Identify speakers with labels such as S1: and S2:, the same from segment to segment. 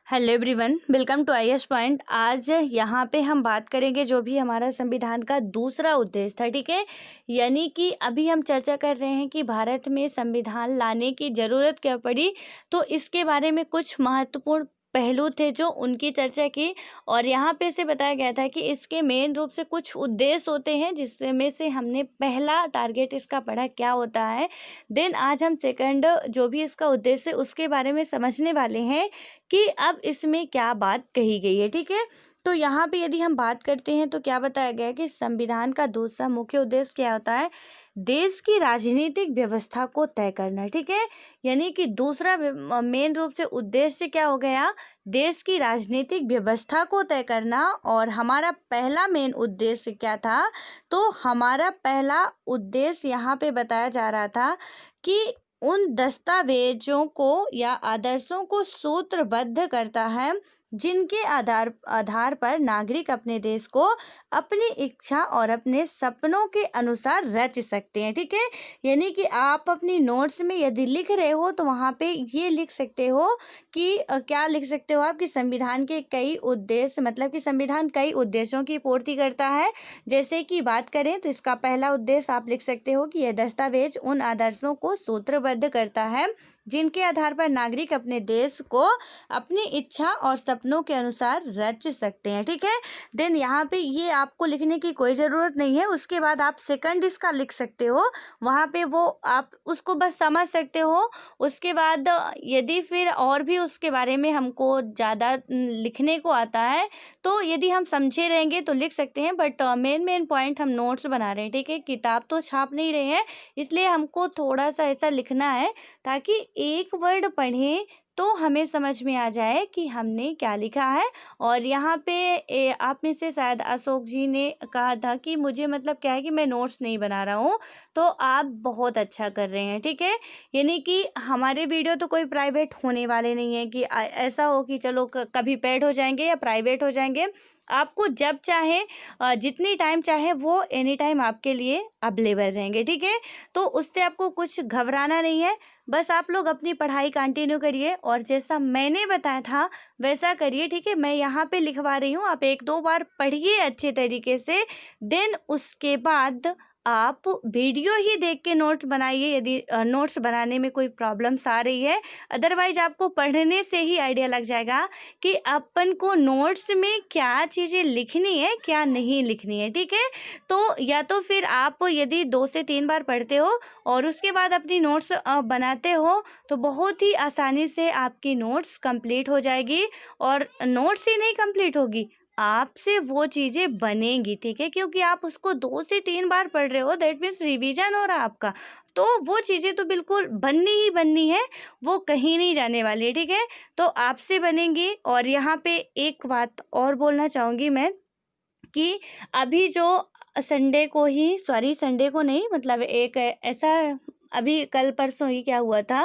S1: Hello everyone, welcome to IAS point. आज यहाँ पे हम बात करेंगे जो भी हमारा संविधान का दूसरा उद्देश्य था, ठीक है। यानी कि अभी हम चर्चा कर रहे हैं कि भारत में संविधान लाने की ज़रूरत क्या पड़ी, तो इसके बारे में कुछ महत्वपूर्ण पहलू थे जो उनकी चर्चा की। और यहाँ पे से बताया गया था कि इसके मेन रूप से कुछ उद्देश्य होते हैं, जिसमें से हमने पहला टारगेट इसका पढ़ा क्या होता है। देन आज हम सेकंड जो भी इसका उद्देश्य है उसके बारे में समझने वाले हैं कि अब इसमें क्या बात कही गई है, ठीक है। तो यहाँ पे यदि हम बात करते हैं तो क्या बताया गया है कि संविधान का दूसरा मुख्य उद्देश्य क्या होता है, देश की राजनीतिक व्यवस्था को तय करना, ठीक है। यानी कि दूसरा मेन रूप से उद्देश्य क्या हो गया, देश की राजनीतिक व्यवस्था को तय करना। और हमारा पहला मेन उद्देश्य क्या था, तो हमारा पहला उद्देश्य यहाँ पे बताया जा रहा था कि उन दस्तावेजों को या आदर्शों को सूत्रबद्ध करता है जिनके आधार पर नागरिक अपने देश को अपनी इच्छा और अपने सपनों के अनुसार रच सकते हैं, ठीक है। यानी कि आप अपनी नोट्स में यदि लिख रहे हो तो वहाँ पे ये लिख सकते हो कि क्या लिख सकते हो आप कि संविधान के कई उद्देश्य, मतलब कि संविधान कई उद्देश्यों की पूर्ति करता है। जैसे कि बात करें तो इसका पहला उद्देश्य आप लिख सकते हो कि यह दस्तावेज उन आदर्शों को सूत्रबद्ध करता है जिनके आधार पर नागरिक अपने देश को अपनी इच्छा और सपनों के अनुसार रच सकते हैं, ठीक है। देन यहाँ पे ये आपको लिखने की कोई ज़रूरत नहीं है। उसके बाद आप सेकंड इसका लिख सकते हो, वहाँ पे वो आप उसको बस समझ सकते हो। उसके बाद यदि फिर और भी उसके बारे में हमको ज़्यादा लिखने को आता है तो यदि हम समझे रहेंगे तो लिख सकते हैं, बट मेन पॉइंट हम नोट्स बना रहे हैं, ठीक है। किताब तो छाप नहीं रहे हैं, इसलिए हमको थोड़ा सा ऐसा लिखना है ताकि एक वर्ड पढ़ें तो हमें समझ में आ जाए कि हमने क्या लिखा है। और यहाँ पे आप में से शायद अशोक जी ने कहा था कि मुझे मतलब क्या है कि मैं नोट्स नहीं बना रहा हूँ, तो आप बहुत अच्छा कर रहे हैं, ठीक है। यानी कि हमारे वीडियो तो कोई प्राइवेट होने वाले नहीं है कि ऐसा हो कि चलो कभी पेड हो जाएंगे या प्राइवेट हो जाएंगे। आपको जब चाहे जितनी टाइम चाहे वो एनी टाइम आपके लिए अवेलेबल रहेंगे, ठीक है। तो उससे आपको कुछ घबराना नहीं है, बस आप लोग अपनी पढ़ाई कंटिन्यू करिए और जैसा मैंने बताया था वैसा करिए, ठीक है। मैं यहाँ पे लिखवा रही हूँ, आप एक दो बार पढ़िए अच्छे तरीके से। देन उसके बाद आप वीडियो ही देख के नोट्स बनाइए यदि नोट्स बनाने में कोई प्रॉब्लम्स आ रही है। अदरवाइज आपको पढ़ने से ही आइडिया लग जाएगा कि अपन को नोट्स में क्या चीज़ें लिखनी है क्या नहीं लिखनी है, ठीक है। तो या तो फिर आप यदि 2 से 3 बार पढ़ते हो और उसके बाद अपनी नोट्स बनाते हो तो बहुत ही आसानी से आपकी नोट्स कंप्लीट हो जाएगी। और नोट्स ही नहीं कंप्लीट होगी, आपसे वो चीज़ें बनेंगी, ठीक है। क्योंकि आप उसको 2 से 3 बार पढ़ रहे हो, दैट मीन्स रिवीजन हो रहा है आपका, तो वो चीज़ें तो बिल्कुल बननी ही बननी है, वो कहीं नहीं जाने वाली है, ठीक है। तो आपसे बनेंगी। और यहाँ पे एक बात और बोलना चाहूँगी मैं कि अभी जो संडे को नहीं, मतलब एक ऐसा अभी कल परसों ही क्या हुआ था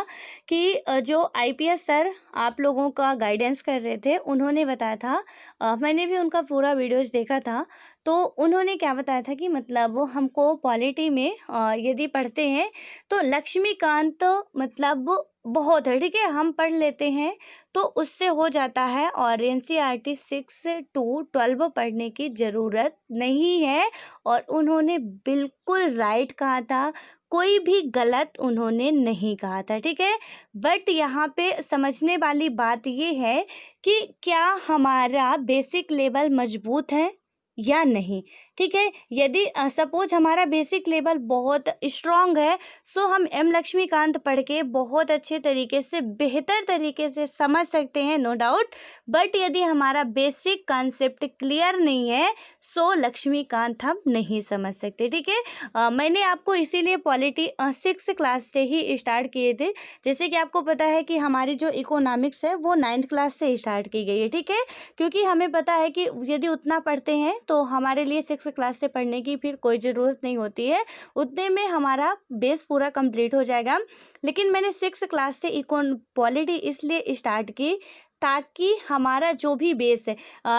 S1: कि जो आईपीएस सर आप लोगों का गाइडेंस कर रहे थे, उन्होंने बताया था, मैंने भी उनका पूरा वीडियोस देखा था। तो उन्होंने क्या बताया था कि मतलब वो हमको पॉलिटी में यदि पढ़ते हैं तो लक्ष्मीकांत मतलब बहुत है, ठीक है, हम पढ़ लेते हैं तो उससे हो जाता है। और एनसीईआरटी 6 to 12 पढ़ने की ज़रूरत नहीं है। और उन्होंने बिल्कुल राइट कहा था, कोई भी गलत उन्होंने नहीं कहा था, ठीक है। बट यहाँ पे समझने वाली बात ये है कि क्या हमारा बेसिक लेवल मजबूत है या नहीं, ठीक है। यदि सपोज हमारा बेसिक लेवल बहुत स्ट्रांग है, सो हम एम लक्ष्मीकांत पढ़ के बहुत अच्छे तरीके से बेहतर तरीके से समझ सकते हैं, नो डाउट। बट यदि हमारा बेसिक कॉन्सेप्ट क्लियर नहीं है, सो लक्ष्मीकांत हम नहीं समझ सकते, ठीक है। मैंने आपको इसीलिए पॉलिटी 6 क्लास से ही स्टार्ट किए थे। जैसे कि आपको पता है कि हमारी जो इकोनॉमिक्स है वो 9th क्लास से स्टार्ट की गई है, ठीक है। क्योंकि हमें पता है कि यदि उतना पढ़ते हैं तो हमारे लिए 6 क्लास से पढ़ने की फिर कोई ज़रूरत नहीं होती है, उतने में हमारा बेस पूरा कंप्लीट हो जाएगा। लेकिन मैंने 6 क्लास से पॉलिटी इसलिए स्टार्ट की ताकि हमारा जो भी बेस है,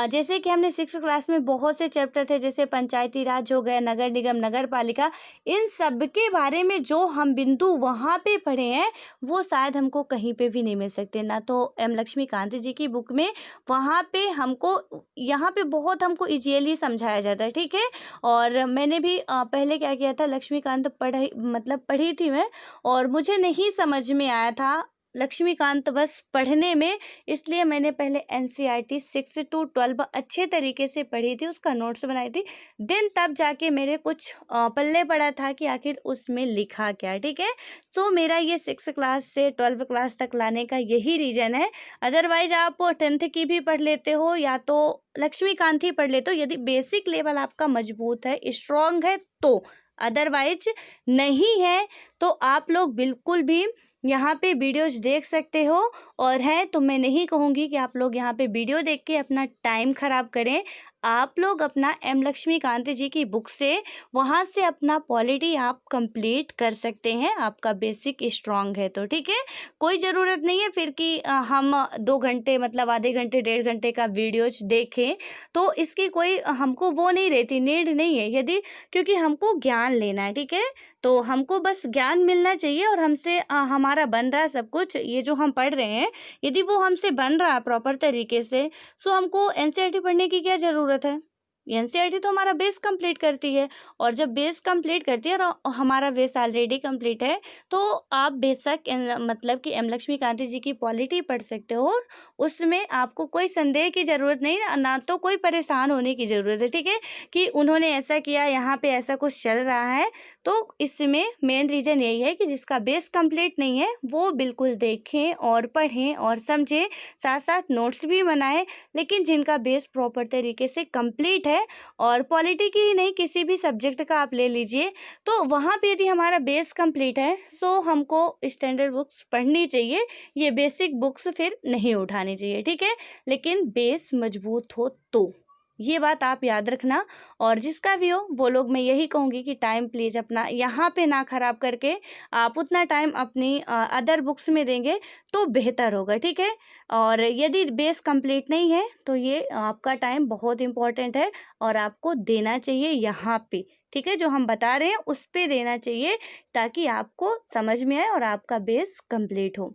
S1: जैसे कि हमने 6th क्लास में बहुत से चैप्टर थे, जैसे पंचायती राज हो गया, नगर निगम, नगर पालिका, इन सब के बारे में जो हम बिंदु वहाँ पे पढ़े हैं वो शायद हमको कहीं पे भी नहीं मिल सकते, ना तो एम लक्ष्मीकांत जी की बुक में। वहाँ पे हमको, यहाँ पे बहुत हमको इजीली समझाया जाता है, ठीक है। और मैंने भी पहले क्या किया था, लक्ष्मीकांत पढ़ी थी मैं, और मुझे नहीं समझ में आया था लक्ष्मीकांत बस पढ़ने में, इसलिए मैंने पहले एनसीईआरटी 6 to 12 अच्छे तरीके से पढ़ी थी, उसका नोट्स बनाई थी। देन तब जाके मेरे कुछ पल्ले पड़ा था कि आखिर उसमें लिखा क्या है, ठीक है। सो मेरा ये 6 क्लास से 12 क्लास तक लाने का यही रीज़न है। अदरवाइज आप 10th की भी पढ़ लेते हो या तो लक्ष्मीकांत ही पढ़ लेते हो, यदि बेसिक लेवल आपका मजबूत है, स्ट्रॉन्ग है तो। अदरवाइज नहीं है तो आप लोग बिल्कुल भी यहाँ पे वीडियोज देख सकते हो, और है तो मैं नहीं कहूँगी कि आप लोग यहाँ पे वीडियो देख के अपना टाइम ख़राब करें। आप लोग अपना एम लक्ष्मीकांत जी की बुक से, वहाँ से अपना पॉलिटी आप कंप्लीट कर सकते हैं, आपका बेसिक स्ट्रांग है तो, ठीक है। कोई ज़रूरत नहीं है फिर कि हम 2 घंटे मतलब आधे घंटे 1.5 घंटे का वीडियोज देखें, तो इसकी कोई हमको वो नहीं रहती, नीड नहीं है, यदि क्योंकि हमको ज्ञान लेना है, ठीक है। तो हमको बस ज्ञान मिलना चाहिए, और हमसे हमारा बन रहा है सब कुछ, ये जो हम पढ़ रहे हैं यदि वो हमसे बन रहा है प्रॉपर तरीके से, सो हमको एनसीईआरटी पढ़ने की क्या ज़रूरत है। एनसीईआरटी तो हमारा बेस कंप्लीट करती है, और जब बेस कंप्लीट करती है और हमारा बेस ऑलरेडी कंप्लीट है, तो आप बेशक मतलब कि एम लक्ष्मीकांत जी की पॉलिटी पढ़ सकते हो, और उसमें आपको कोई संदेह की ज़रूरत नहीं, ना तो कोई परेशान होने की ज़रूरत है, ठीक है, कि उन्होंने ऐसा किया, यहाँ पे ऐसा कुछ चल रहा है। तो इसमें मेन रीज़न यही है कि जिसका बेस कंप्लीट नहीं है वो बिल्कुल देखें और पढ़ें और समझें, साथ साथ नोट्स भी बनाएं। लेकिन जिनका बेस प्रॉपर तरीके से कंप्लीट है, और पॉलिटी की ही नहीं किसी भी सब्जेक्ट का आप ले लीजिए, तो वहाँ पे यदि हमारा बेस कंप्लीट है, सो हमको स्टैंडर्ड बुक्स पढ़नी चाहिए, ये बेसिक बुक्स फिर नहीं उठानी चाहिए, ठीक है। लेकिन बेस मजबूत हो तो, ये बात आप याद रखना। और जिसका भी हो वो लोग, मैं यही कहूँगी कि टाइम प्लीज़ अपना यहाँ पे ना ख़राब करके आप उतना टाइम अपनी अदर बुक्स में देंगे तो बेहतर होगा, ठीक है। और यदि बेस कंप्लीट नहीं है तो ये आपका टाइम बहुत इम्पोर्टेंट है, और आपको देना चाहिए यहाँ पे, ठीक है, जो हम बता रहे हैं उस पे देना चाहिए, ताकि आपको समझ में आए और आपका बेस कंप्लीट हो।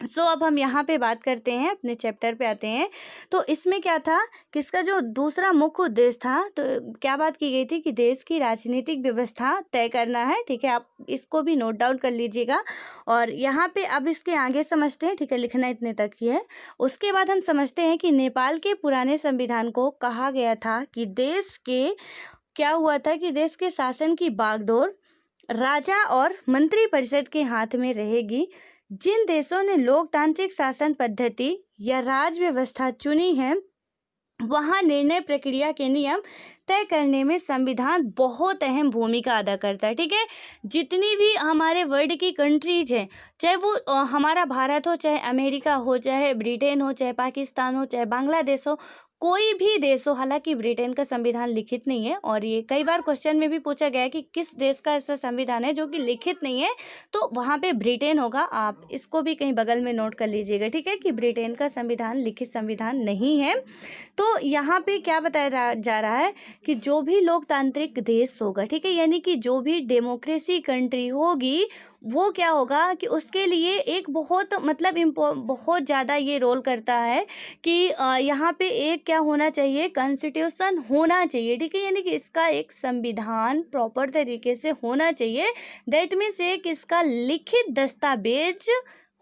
S1: सो अब हम यहाँ पे बात करते हैं, अपने चैप्टर पे आते हैं। तो इसमें क्या था, किसका जो दूसरा मुख्य उद्देश्य था, तो क्या बात की गई थी कि देश की राजनीतिक व्यवस्था तय करना है, ठीक है। आप इसको भी नोट डाउन कर लीजिएगा। और यहाँ पे अब इसके आगे समझते हैं, ठीक है, लिखना इतने तक ही है। उसके बाद हम समझते हैं कि नेपाल के पुराने संविधान को कहा गया था कि देश के क्या हुआ था कि देश के शासन की बागडोर राजा और मंत्री परिषद के हाथ में रहेगी। जिन देशों ने लोकतांत्रिक शासन पद्धति या राज व्यवस्था चुनी है, वहाँ निर्णय प्रक्रिया के नियम तय करने में संविधान बहुत अहम भूमिका अदा करता है, ठीक है। जितनी भी हमारे वर्ल्ड की कंट्रीज हैं, चाहे वो हमारा भारत हो, चाहे अमेरिका हो, चाहे ब्रिटेन हो, चाहे पाकिस्तान हो, चाहे बांग्लादेश हो, कोई भी देश हो, हालांकि ब्रिटेन का संविधान लिखित नहीं है, और ये कई बार क्वेश्चन में भी पूछा गया है कि किस देश का ऐसा संविधान है जो कि लिखित नहीं है, तो वहाँ पे ब्रिटेन होगा। आप इसको भी कहीं बगल में नोट कर लीजिएगा, ठीक है, कि ब्रिटेन का संविधान लिखित संविधान नहीं है। तो यहाँ पे क्या बताया जा रहा है कि जो भी लोकतांत्रिक देश होगा, ठीक है, यानी कि जो भी डेमोक्रेसी कंट्री होगी, वो क्या होगा कि उसके लिए एक बहुत मतलब बहुत ज़्यादा ये रोल करता है कि यहाँ पे एक क्या होना चाहिए, कॉन्स्टिट्यूशन होना चाहिए, ठीक है, यानी कि इसका एक संविधान प्रॉपर तरीके से होना चाहिए। दैट मीन्स एक इसका लिखित दस्तावेज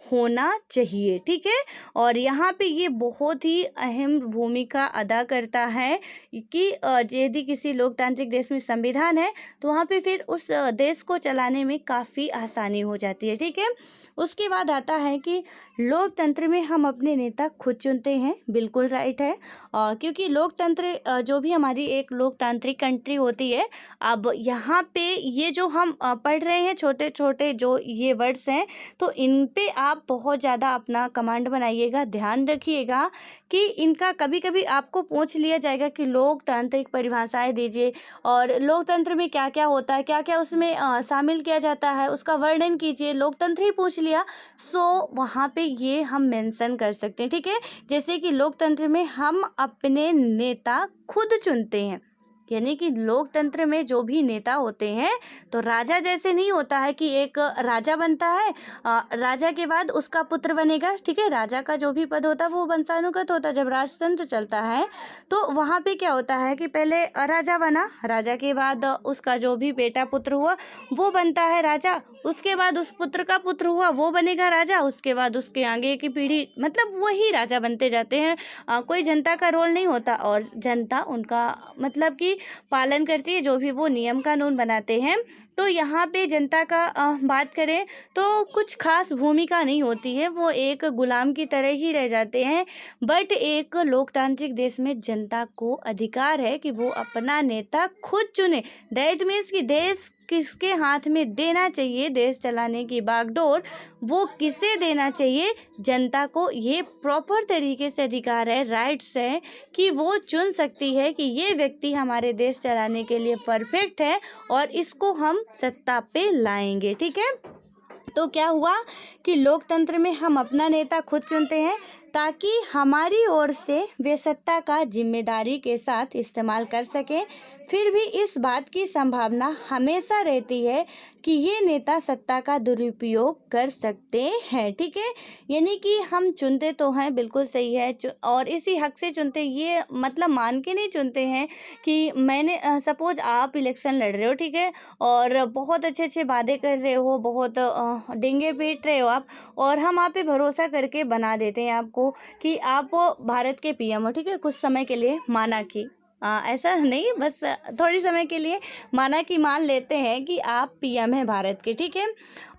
S1: होना चाहिए, ठीक है। और यहाँ पे ये बहुत ही अहम भूमिका अदा करता है कि यदि किसी लोकतांत्रिक देश में संविधान है तो वहाँ पे फिर उस देश को चलाने में काफ़ी आसानी हो जाती है, ठीक है। उसके बाद आता है कि लोकतंत्र में हम अपने नेता खुद चुनते हैं, बिल्कुल राइट है। क्योंकि लोकतंत्र जो भी हमारी एक लोकतांत्रिक कंट्री होती है, अब यहाँ पे ये जो हम पढ़ रहे हैं छोटे छोटे जो ये वर्ड्स हैं, तो इन पे आप आप बहुत ज़्यादा अपना कमांड बनाइएगा। ध्यान रखिएगा कि इनका कभी कभी आपको पूछ लिया जाएगा कि लोकतांत्रिक परिभाषाएं दीजिए, और लोकतंत्र में क्या क्या होता है, क्या क्या उसमें शामिल किया जाता है, उसका वर्णन कीजिए। लोकतंत्र ही पूछ लिया, सो वहाँ पे ये हम मेंशन कर सकते हैं, ठीक है। जैसे कि लोकतंत्र में हम अपने नेता खुद चुनते हैं, यानी कि लोकतंत्र में जो भी नेता होते हैं तो राजा जैसे नहीं होता है कि एक राजा बनता है, राजा के बाद उसका पुत्र बनेगा, ठीक है। राजा का जो भी पद होता है वो वंशानुगत होता है। जब राजतंत्र चलता है तो वहाँ पे क्या होता है कि पहले राजा बना, राजा के बाद उसका जो भी बेटा पुत्र हुआ वो बनता है राजा, उसके बाद उस पुत्र का पुत्र हुआ वो बनेगा राजा, उसके बाद उसके आगे की पीढ़ी, मतलब वही राजा बनते जाते हैं। कोई जनता का रोल नहीं होता, और जनता उनका मतलब कि पालन करती है, जो भी वो नियम कानून बनाते हैं। तो यहाँ पे जनता का बात करें तो कुछ खास भूमिका नहीं होती है, वो एक गुलाम की तरह ही रह जाते हैं। बट एक लोकतांत्रिक देश में जनता को अधिकार है कि वो अपना नेता खुद चुने। दैट मीन्स कि देश किसके हाथ में देना चाहिए, देश चलाने की बागडोर वो किसे देना चाहिए, जनता को ये प्रॉपर तरीके से अधिकार है, राइट्स है कि वो चुन सकती है कि ये व्यक्ति हमारे देश चलाने के लिए परफेक्ट है और इसको हम सत्ता पे लाएंगे, ठीक है। तो क्या हुआ कि लोकतंत्र में हम अपना नेता खुद चुनते हैं ताकि हमारी ओर से वे सत्ता का जिम्मेदारी के साथ इस्तेमाल कर सकें। फिर भी इस बात की संभावना हमेशा रहती है कि ये नेता सत्ता का दुरुपयोग कर सकते हैं, ठीक है। यानी कि हम चुनते तो हैं, बिल्कुल सही है, और इसी हक से चुनते, ये मतलब मान के नहीं चुनते हैं कि मैंने सपोज आप इलेक्शन लड़ रहे हो, ठीक है, और बहुत अच्छे अच्छे वादे कर रहे हो, बहुत डेंगे पीट रहे हो आप, और हम आप पे भरोसा करके बना देते हैं आपको कि आप भारत के पीएम हो, ठीक है। कुछ समय के लिए माना कि ऐसा नहीं, बस थोड़ी समय के लिए माना कि मान लेते हैं कि आप पीएम हैं भारत के, ठीक है।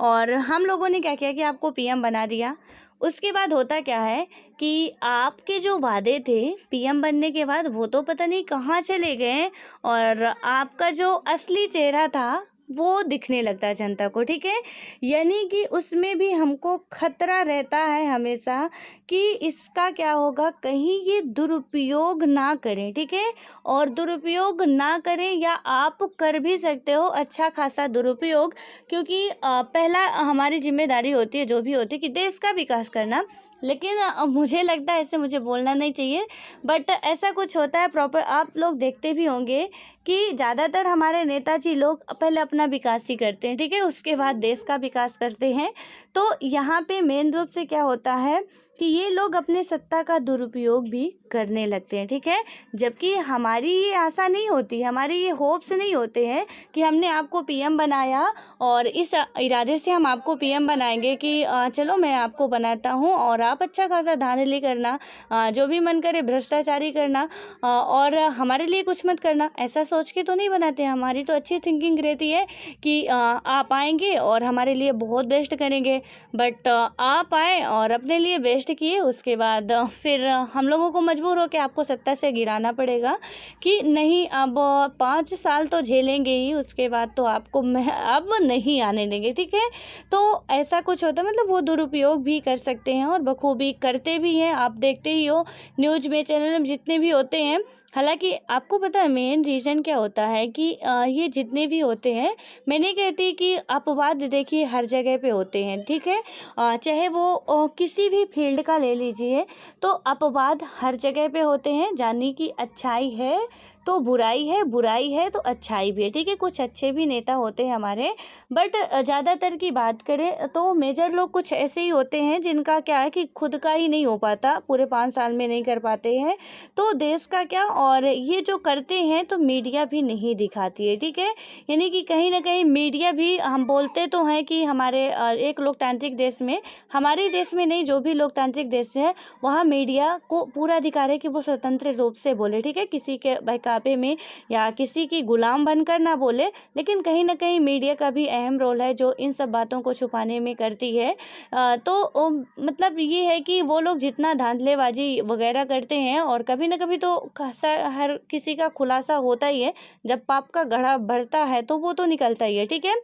S1: और हम लोगों ने क्या किया कि आपको पीएम बना दिया। उसके बाद होता क्या है कि आपके जो वादे थे पीएम बनने के बाद वो तो पता नहीं कहाँ चले गए, और आपका जो असली चेहरा था वो दिखने लगता है जनता को, ठीक है। यानी कि उसमें भी हमको खतरा रहता है हमेशा कि इसका क्या होगा, कहीं ये दुरुपयोग ना करें, ठीक है। और दुरुपयोग ना करें, या आप कर भी सकते हो अच्छा खासा दुरुपयोग, क्योंकि पहला हमारी जिम्मेदारी होती है जो भी होती है कि देश का विकास करना। लेकिन मुझे लगता है ऐसे मुझे बोलना नहीं चाहिए, बट ऐसा कुछ होता है प्रॉपर। आप लोग देखते भी होंगे कि ज़्यादातर हमारे नेताजी लोग पहले अपना विकास ही करते हैं, ठीक है, उसके बाद देश का विकास करते हैं। तो यहाँ पे मेन रूप से क्या होता है कि ये लोग अपने सत्ता का दुरुपयोग भी करने लगते हैं, ठीक है। जबकि हमारी ये आशा नहीं होती, हमारी ये होप्स नहीं होते हैं कि हमने आपको पीएम बनाया और इस इरादे से हम आपको पीएम बनाएंगे कि चलो मैं आपको बनाता हूँ और आप अच्छा खासा धांधली करना, जो भी मन करे भ्रष्टाचारी करना, और हमारे लिए कुछ मत करना, ऐसा सोच के तो नहीं बनाते। हमारी तो अच्छी थिंकिंग रहती है कि आप आएंगे और हमारे लिए बहुत बेस्ट करेंगे। बट आप आए और अपने लिए बेस्ट किए, उसके बाद फिर हम लोगों को मजबूर होकर आपको सत्ता से गिराना पड़ेगा कि नहीं अब 5 साल तो झेलेंगे ही, उसके बाद तो आपको अब नहीं आने देंगे, ठीक है। तो ऐसा कुछ होता है, मतलब वो दुरुपयोग भी कर सकते हैं और बखूबी करते भी हैं। आप देखते ही हो न्यूज़ में, चैनल में जितने भी होते हैं। हालांकि आपको पता है मेन रीज़न क्या होता है कि ये जितने भी होते हैं, मैं नहीं कहती कि अपवाद देखिए हर जगह पे होते हैं, ठीक है। चाहे वो किसी भी फील्ड का ले लीजिए, तो अपवाद हर जगह पे होते हैं। यानी कि अच्छाई है तो बुराई है, बुराई है तो अच्छाई भी है, ठीक है। कुछ अच्छे भी नेता होते हैं हमारे, बट ज़्यादातर की बात करें तो मेजर लोग कुछ ऐसे ही होते हैं जिनका क्या है कि खुद का ही नहीं हो पाता, पूरे 5 साल में नहीं कर पाते हैं, तो देश का क्या। और ये जो करते हैं तो मीडिया भी नहीं दिखाती है, ठीक है। यानी कि कहीं ना कहीं मीडिया भी, हम बोलते तो हैं कि हमारे एक लोकतांत्रिक देश में, हमारे देश में नहीं, जो भी लोकतांत्रिक देश है वहाँ मीडिया को पूरा अधिकार है कि वो स्वतंत्र रूप से बोले, ठीक है, किसी के बहकावे बुढ़ापे में या किसी की गुलाम बनकर ना बोले, लेकिन कहीं ना कहीं मीडिया का भी अहम रोल है जो इन सब बातों को छुपाने में करती है। मतलब ये है कि वो लोग जितना धांधलेबाजी वगैरह करते हैं, और कभी ना कभी तो हर किसी का खुलासा होता ही है, जब पाप का घड़ा भरता है तो वो तो निकलता ही है, ठीक है।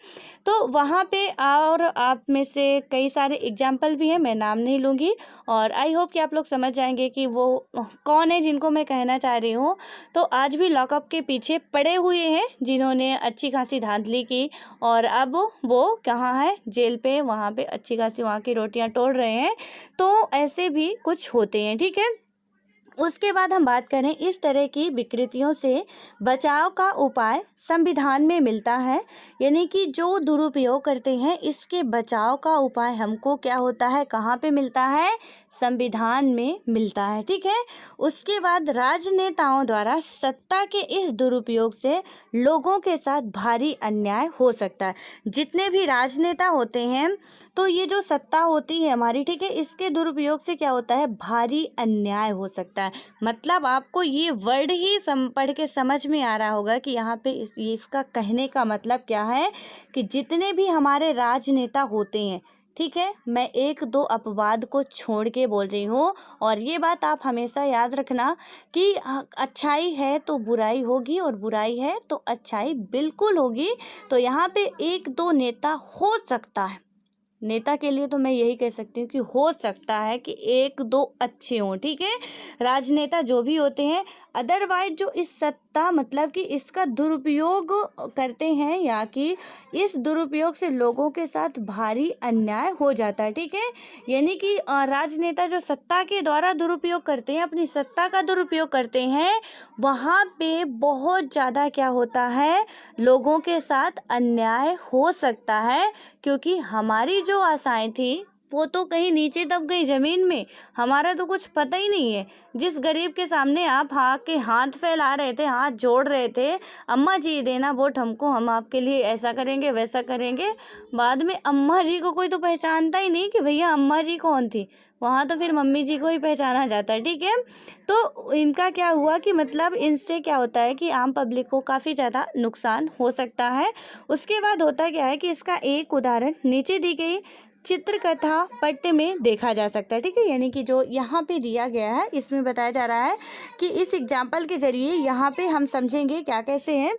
S1: तो वहाँ पे और आप में से कई सारे एग्जाम्पल भी हैं, मैं नाम नहीं लूँगी, और आई होप कि आप लोग समझ जाएंगे कि वो कौन है जिनको मैं कहना चाह रही हूँ। तो आज भी लॉकअप के पीछे पड़े हुए हैं जिन्होंने अच्छी खासी धांधली की, और अब वो कहाँ है, जेल पे, वहाँ पे अच्छी खासी वहाँ की रोटियां तोड़ रहे हैं। तो ऐसे भी कुछ होते हैं, ठीक है। उसके बाद हम बात करें इस तरह की विकृतियों से बचाव का उपाय संविधान में मिलता है, यानी कि जो दुरुपयोग करते हैं इसके बचाव का उपाय हमको क्या होता है, कहाँ पे मिलता है, संविधान में मिलता है, ठीक है। उसके बाद राजनेताओं द्वारा सत्ता के इस दुरुपयोग से लोगों के साथ भारी अन्याय हो सकता है। जितने भी राजनेता होते हैं, तो ये जो सत्ता होती है हमारी, ठीक है, इसके दुरुपयोग से क्या होता है, भारी अन्याय हो सकता है। मतलब आपको ये वर्ड ही पढ़ के समझ में आ रहा होगा कि यहाँ पे इसका कहने का मतलब क्या है, कि जितने भी हमारे राजनेता होते हैं, ठीक है, मैं एक दो अपवाद को छोड़ के बोल रही हूँ, और ये बात आप हमेशा याद रखना कि अच्छाई है तो बुराई होगी, और बुराई है तो अच्छाई बिल्कुल होगी। तो यहाँ पे एक दो नेता हो सकता है, नेता के लिए तो मैं यही कह सकती हूँ कि हो सकता है कि एक दो अच्छे हों, ठीक है, राजनेता जो भी होते हैं। अदरवाइज जो इस सत्ता मतलब कि इसका दुरुपयोग करते हैं, या कि इस दुरुपयोग से लोगों के साथ भारी अन्याय हो जाता है, ठीक है। यानी कि राजनेता जो सत्ता के द्वारा दुरुपयोग करते हैं, अपनी सत्ता का दुरुपयोग करते हैं, वहाँ पे बहुत ज़्यादा क्या होता है, लोगों के साथ अन्याय हो सकता है। क्योंकि हमारी जो आशाएं थी वो तो कहीं नीचे दब गई ज़मीन में, हमारा तो कुछ पता ही नहीं है। जिस गरीब के सामने आप हाथ फैला रहे थे, हाथ जोड़ रहे थे, अम्मा जी देना वोट हमको, हम आपके लिए ऐसा करेंगे वैसा करेंगे, बाद में अम्मा जी को कोई तो पहचानता ही नहीं कि भैया अम्मा जी कौन थी, वहाँ तो फिर मम्मी जी को ही पहचाना जाता है, ठीक है। तो इनका क्या हुआ कि मतलब इनसे क्या होता है कि आम पब्लिक को काफ़ी ज़्यादा नुकसान हो सकता है। उसके बाद होता क्या है कि इसका एक उदाहरण नीचे दी गई चित्रकथा पट्ट में देखा जा सकता है, ठीक है। यानी कि जो यहाँ पे दिया गया है इसमें बताया जा रहा है कि इस एग्जाम्पल के जरिए यहाँ पे हम समझेंगे क्या कैसे हैं।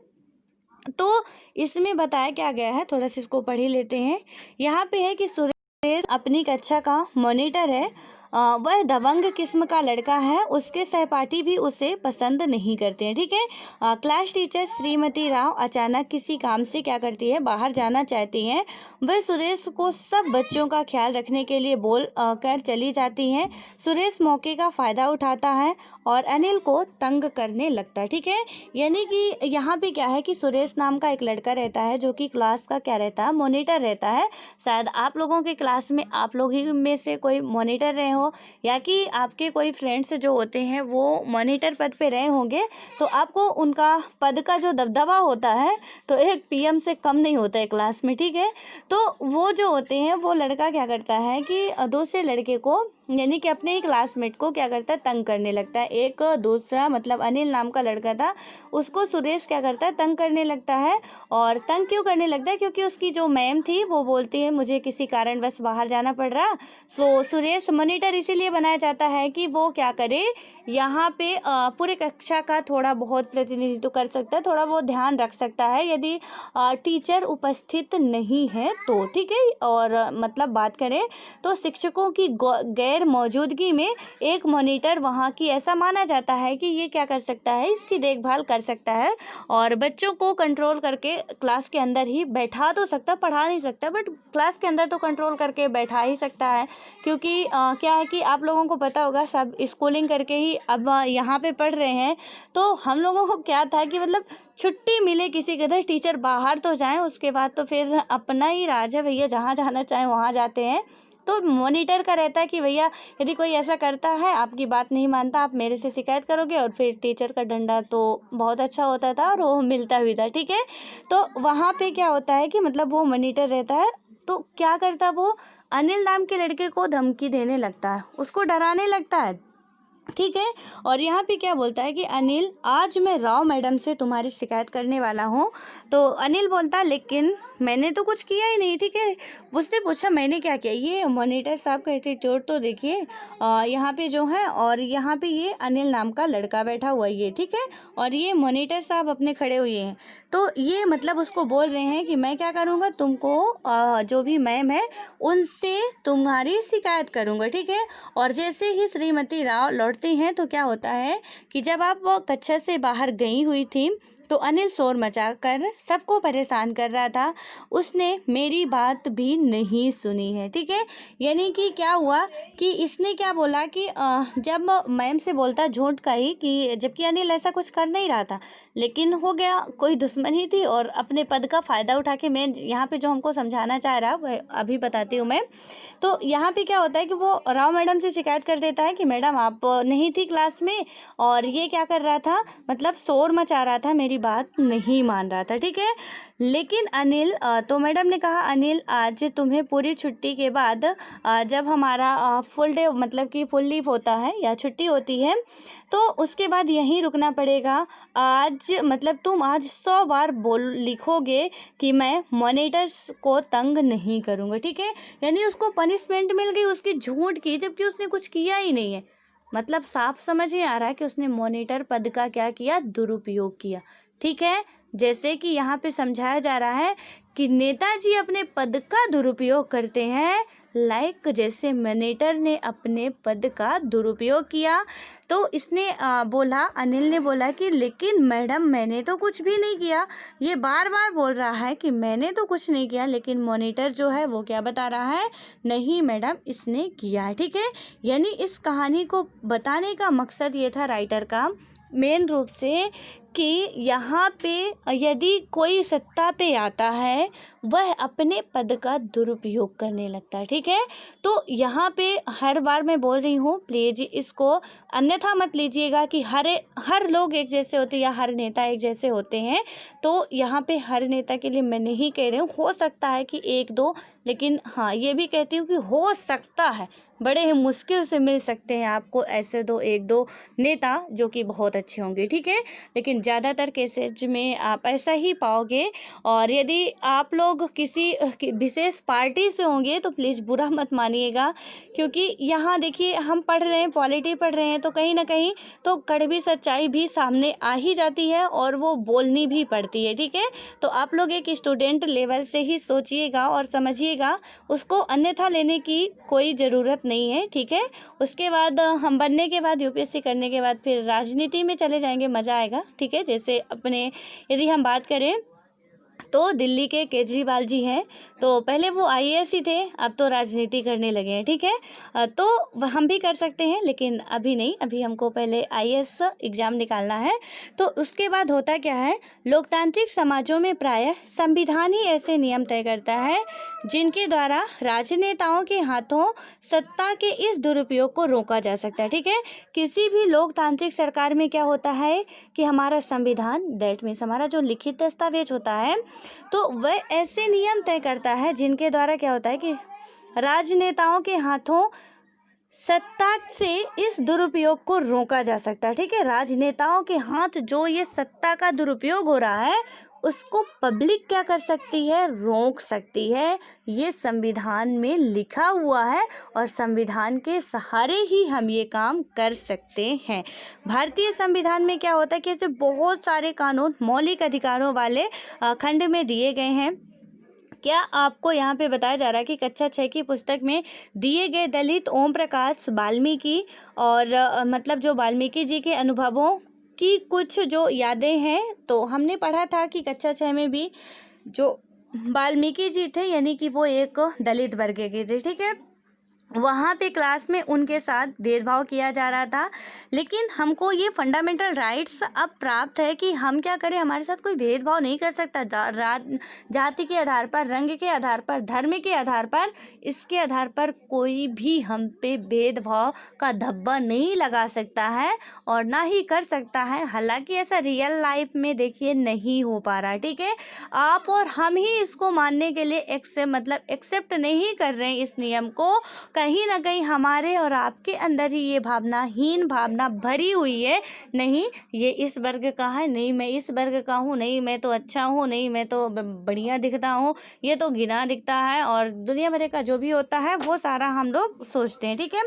S1: तो इसमें बताया क्या गया है, थोड़ा सा इसको पढ़ ही लेते हैं। यहाँ पे है कि सुरेश अपनी कक्षा का मॉनिटर है, वह दबंग किस्म का लड़का है, उसके सहपाठी भी उसे पसंद नहीं करते हैं, ठीक है। क्लास टीचर श्रीमती राव अचानक किसी काम से क्या करती है, बाहर जाना चाहती हैं। वह सुरेश को सब बच्चों का ख्याल रखने के लिए बोल कर चली जाती हैं। सुरेश मौके का फ़ायदा उठाता है और अनिल को तंग करने लगता है, ठीक है। यानी कि यहाँ पे क्या है कि सुरेश नाम का एक लड़का रहता है जो कि क्लास का क्या रहता है, मॉनिटर रहता है। शायद आप लोगों के क्लास में आप लोग ही में से कोई मॉनिटर रहे हो, या कि आपके कोई फ्रेंड्स जो होते हैं वो मॉनिटर पद पे रहे होंगे, तो आपको उनका पद का जो दबदबा होता है तो एक पीएम से कम नहीं होता है क्लास में, ठीक है। तो वो जो होते हैं, वो लड़का क्या करता है कि दूसरे लड़के को, यानी कि अपने ही क्लासमेट को क्या करता है, तंग करने लगता है। एक दूसरा मतलब अनिल नाम का लड़का था, उसको सुरेश क्या करता है, तंग करने लगता है। और तंग क्यों करने लगता है, क्योंकि उसकी जो मैम थी वो बोलती है मुझे किसी कारणवश बाहर जाना पड़ रहा। सो सुरेश मॉनिटर इसीलिए बनाया जाता है कि वो क्या करे, यहाँ पे पूरे कक्षा का थोड़ा बहुत प्रतिनिधित्व कर सकता है, थोड़ा बहुत ध्यान रख सकता है यदि टीचर उपस्थित नहीं है तो, ठीक है। और मतलब बात करें तो शिक्षकों की गैर मौजूदगी में एक मॉनिटर वहाँ की ऐसा माना जाता है कि ये क्या कर सकता है, इसकी देखभाल कर सकता है, और बच्चों को कंट्रोल करके क्लास के अंदर ही बैठा तो सकता, पढ़ा नहीं सकता, बट क्लास के अंदर तो कंट्रोल करके बैठा ही सकता है। क्योंकि क्या है कि आप लोगों को पता होगा, सब स्कूलिंग करके ही अब यहाँ पे पढ़ रहे हैं। तो हम लोगों को क्या था कि मतलब छुट्टी मिले किसी के इधर, टीचर बाहर तो जाएं, उसके बाद तो फिर अपना ही राज है भैया, जहाँ जाना चाहें वहाँ जाते हैं। तो मॉनिटर का रहता है कि भैया यदि कोई ऐसा करता है, आपकी बात नहीं मानता, आप मेरे से शिकायत करोगे, और फिर टीचर का डंडा तो बहुत अच्छा होता था और वो मिलता भी था, ठीक है। तो वहाँ पे क्या होता है कि मतलब वो मॉनिटर रहता है, तो क्या करता है वो, अनिल नाम के लड़के को धमकी देने लगता है, उसको डराने लगता है। ठीक है। और यहाँ पे क्या बोलता है कि अनिल, आज मैं राव मैडम से तुम्हारी शिकायत करने वाला हूँ। तो अनिल बोलता, लेकिन मैंने तो कुछ किया ही नहीं। ठीक है। उसने पूछा मैंने क्या किया। ये मॉनिटर साहब का एटीट्यूड तो देखिए, यहाँ पे जो है, और यहाँ पे ये अनिल नाम का लड़का बैठा हुआ है ये, ठीक है। और ये मॉनिटर साहब अपने खड़े हुए हैं। तो ये मतलब उसको बोल रहे हैं कि मैं क्या करूँगा, तुमको जो भी मैम है उनसे तुम्हारी शिकायत करूँगा, ठीक है। और जैसे ही श्रीमती राव लौटती हैं तो क्या होता है कि जब आप वो कक्षा से बाहर गई हुई थी तो अनिल शोर मचाकर सबको परेशान कर रहा था। उसने मेरी बात भी नहीं सुनी है, ठीक है। यानी कि क्या हुआ कि इसने क्या बोला कि जब मैम से बोलता झूठ का ही, कि जबकि अनिल ऐसा कुछ कर नहीं रहा था, लेकिन हो गया, कोई दुश्मनी थी और अपने पद का फ़ायदा उठा के, मैं यहाँ पे जो हमको समझाना चाह रहा वह अभी बताती हूँ मैं। तो यहाँ पे क्या होता है कि वो राव मैडम से शिकायत कर देता है कि मैडम आप नहीं थी क्लास में, और ये क्या कर रहा था, मतलब शोर मचा रहा था, मेरी बात नहीं मान रहा था, ठीक है। लेकिन अनिल, तो मैडम ने कहा अनिल, आज तुम्हें पूरी छुट्टी के बाद जब हमारा फुल डे मतलब कि फुल लीव होता है या छुट्टी होती है, तो उसके बाद यहीं रुकना पड़ेगा। आज मतलब तुम आज 100 बार बोल लिखोगे कि मैं मॉनिटर्स को तंग नहीं करूँगा, ठीक है। यानी उसको पनिशमेंट मिल गई उसकी झूठ की, जबकि उसने कुछ किया ही नहीं है। मतलब साफ समझ में आ रहा है कि उसने मॉनिटर पद का क्या किया, दुरुपयोग किया, ठीक है। जैसे कि यहाँ पे समझाया जा रहा है कि नेताजी अपने पद का दुरुपयोग करते हैं, लाइक जैसे मॉनिटर ने अपने पद का दुरुपयोग किया। तो इसने बोला, अनिल ने बोला कि लेकिन मैडम मैंने तो कुछ भी नहीं किया। ये बार बार बोल रहा है कि मैंने तो कुछ नहीं किया, लेकिन मॉनिटर जो है वो क्या बता रहा है, नहीं मैडम इसने किया है, ठीक है। यानी इस कहानी को बताने का मकसद ये था राइटर का मेन रूप से, कि यहाँ पे यदि कोई सत्ता पे आता है वह अपने पद का दुरुपयोग करने लगता है, ठीक है। तो यहाँ पे हर बार मैं बोल रही हूँ, प्लीज इसको अन्यथा मत लीजिएगा कि हर लोग एक जैसे होते हैं या हर नेता एक जैसे होते हैं। तो यहाँ पे हर नेता के लिए मैं नहीं कह रही हूँ, हो सकता है कि एक दो, लेकिन हाँ ये भी कहती हूँ कि हो सकता है, बड़े ही मुश्किल से मिल सकते हैं आपको ऐसे एक दो नेता जो कि बहुत अच्छे होंगे, ठीक है। लेकिन ज़्यादातर केसेज में आप ऐसा ही पाओगे। और यदि आप लोग किसी विशेष पार्टी से होंगे तो प्लीज़ बुरा मत मानिएगा, क्योंकि यहाँ देखिए हम पढ़ रहे हैं, पॉलिटी पढ़ रहे हैं, तो कहीं ना कहीं तो कड़वी सच्चाई भी सामने आ ही जाती है और वो बोलनी भी पड़ती है, ठीक है। तो आप लोग एक स्टूडेंट लेवल से ही सोचिएगा और समझिएगा, उसको अन्यथा लेने की कोई ज़रूरत नहीं है, ठीक है। उसके बाद हम बनने के बाद यूपीएससी करने के बाद फिर राजनीति में चले जाएंगे, मज़ा आएगा, ठीक है। जैसे अपने यदि हम बात करें तो दिल्ली के केजरीवाल जी हैं, तो पहले वो आईएएस ही थे, अब तो राजनीति करने लगे हैं, ठीक है। तो हम भी कर सकते हैं, लेकिन अभी नहीं, अभी हमको पहले आईएएस एग्ज़ाम निकालना है। तो उसके बाद होता क्या है, लोकतांत्रिक समाजों में प्रायः संविधान ही ऐसे नियम तय करता है जिनके द्वारा राजनेताओं के हाथों सत्ता के इस दुरुपयोग को रोका जा सकता है, ठीक है। किसी भी लोकतांत्रिक सरकार में क्या होता है कि हमारा संविधान, दैट मीन्स हमारा जो लिखित दस्तावेज होता है, तो वह ऐसे नियम तय करता है जिनके द्वारा क्या होता है कि राजनेताओं के हाथों सत्ता से इस दुरुपयोग को रोका जा सकता है, ठीक है। राजनेताओं के हाथ जो ये सत्ता का दुरुपयोग हो रहा है उसको पब्लिक क्या कर सकती है, रोक सकती है। ये संविधान में लिखा हुआ है और संविधान के सहारे ही हम ये काम कर सकते हैं। भारतीय संविधान में क्या होता है कि ऐसे बहुत सारे कानून मौलिक अधिकारों वाले खंड में दिए गए हैं। क्या आपको यहाँ पे बताया जा रहा है कि कक्षा 6 की पुस्तक में दिए गए दलित ओम प्रकाश वाल्मीकि और मतलब जो वाल्मीकि जी के अनुभवों की कुछ जो यादें हैं, तो हमने पढ़ा था कि कक्षा 6 में भी जो वाल्मीकि जी थे, यानी कि वो एक दलित वर्ग के थे, ठीक है। वहाँ पे क्लास में उनके साथ भेदभाव किया जा रहा था, लेकिन हमको ये फंडामेंटल राइट्स अब प्राप्त है कि हम क्या करें, हमारे साथ कोई भेदभाव नहीं कर सकता, जाति के आधार पर, रंग के आधार पर, धर्म के आधार पर, इसके आधार पर कोई भी हम पे भेदभाव का धब्बा नहीं लगा सकता है और ना ही कर सकता है। हालांकि ऐसा रियल लाइफ में नहीं हो पा रहा, ठीक है। आप और हम ही इसको मानने के लिए एक्सेप्ट नहीं कर रहे हैं इस नियम को। कहीं ना कहीं हमारे और आपके अंदर ही ये भावना, हीन भावना भरी हुई है। नहीं ये इस वर्ग का है, नहीं मैं इस वर्ग का हूँ, नहीं मैं तो अच्छा हूँ, नहीं मैं तो बढ़िया दिखता हूँ, ये तो घिना दिखता है, और दुनिया भर का जो भी होता है वो सारा हम लोग सोचते हैं। ठीक है,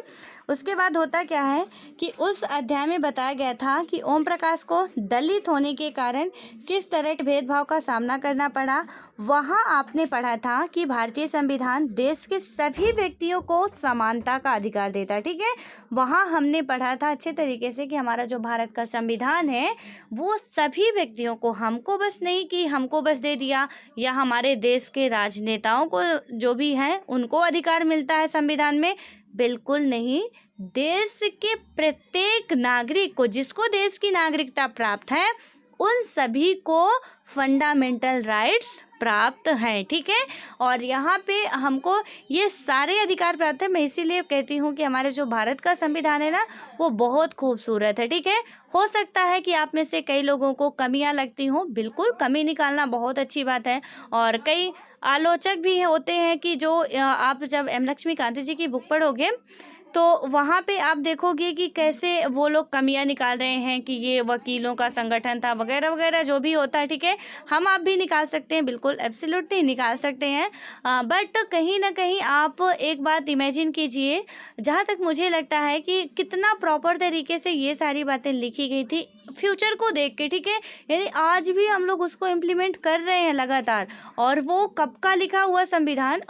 S1: उसके बाद होता क्या है कि उस अध्याय में बताया गया था कि ओम प्रकाश को दलित होने के कारण किस तरह के भेदभाव का सामना करना पड़ा। वहाँ आपने पढ़ा था कि भारतीय संविधान देश के सभी व्यक्तियों को समानता का अधिकार देता है। ठीक है, वहाँ हमने पढ़ा था अच्छे तरीके से कि हमारा जो भारत का संविधान है वो सभी व्यक्तियों को, हमको बस नहीं कि हमको बस दे दिया, या हमारे देश के राजनेताओं को जो भी हैं उनको अधिकार मिलता है संविधान में, बिल्कुल नहीं। देश के प्रत्येक नागरिक को, जिसको देश की नागरिकता प्राप्त है, उन सभी को फंडामेंटल राइट्स प्राप्त हैं। ठीक है, और यहाँ पे हमको ये सारे अधिकार प्राप्त है। मैं इसीलिए कहती हूँ कि हमारे जो भारत का संविधान है ना वो बहुत खूबसूरत है। ठीक है, हो सकता है कि आप में से कई लोगों को कमियाँ लगती हों, बिल्कुल कमी निकालना बहुत अच्छी बात है। और कई आलोचक भी होते हैं कि जो आप जब एम लक्ष्मीकांत जी की बुक पढ़ोगे तो वहाँ पे आप देखोगे कि कैसे वो लोग कमियां निकाल रहे हैं कि ये वकीलों का संगठन था वगैरह वगैरह जो भी होता है। ठीक है, हम आप भी निकाल सकते हैं, बिल्कुल एब्सोल्युटली निकाल सकते हैं। बट कहीं ना कहीं आप एक बात इमेजिन कीजिए, जहाँ तक मुझे लगता है कि कितना प्रॉपर तरीके से ये सारी बातें लिखी गई थी फ्यूचर को देख के। ठीक है, यानी आज भी हम लोग उसको इम्प्लीमेंट कर रहे हैं लगातार। और वो कब का लिखा हुआ संविधान,